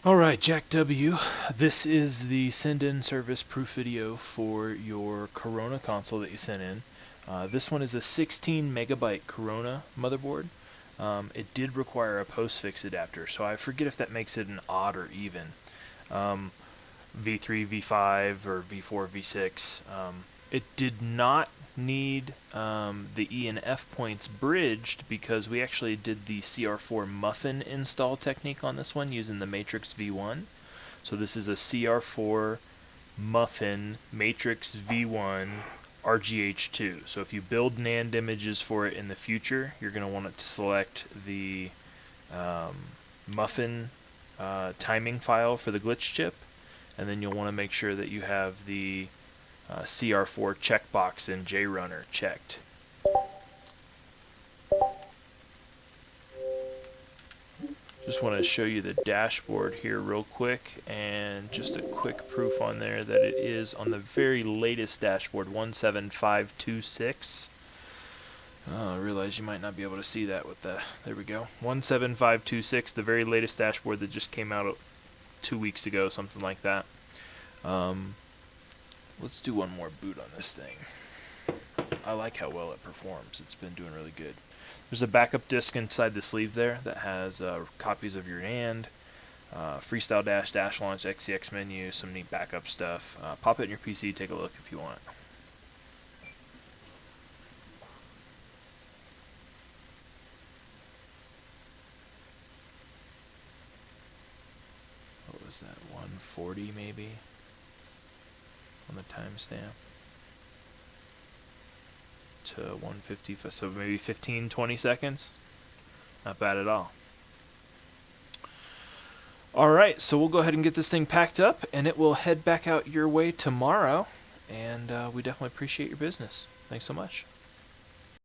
Alright, Jack W. This is the send-in service proof video for your Corona console that you sent in. This one is a 16 megabyte Corona motherboard. It did require a postfix adapter, so I forget if that makes it an odd or even. V3, V5, or V4, V6. It did not need the E and F points bridged because we actually did the CR4 muffin install technique on this one using the Matrix V1. So this is a CR4 muffin Matrix V1 RGH2. So if you build NAND images for it in the future, you're going to want it to select the muffin timing file for the glitch chip, and then you'll want to make sure that you have the CR4 checkbox in JRunner checked. Just want to show you the dashboard here real quick, and just a quick proof on there that it is on the very latest dashboard, 17526. I realize you might not be able to see that with the, there we go, 17526, the very latest dashboard that just came out 2 weeks ago, something like that. Let's do one more boot on this thing. I like how well it performs. It's been doing really good. There's a backup disk inside the sleeve there that has copies of your NAND, Freestyle Dash, Dash Launch, XCX menu, some neat backup stuff. Pop it in your PC, take a look if you want. What was that, 140 maybe on the timestamp? To 150, so maybe 15-20 seconds. Not bad at all. Alright, so we'll go ahead and get this thing packed up, and it will head back out your way tomorrow, and we definitely appreciate your business. Thanks so much.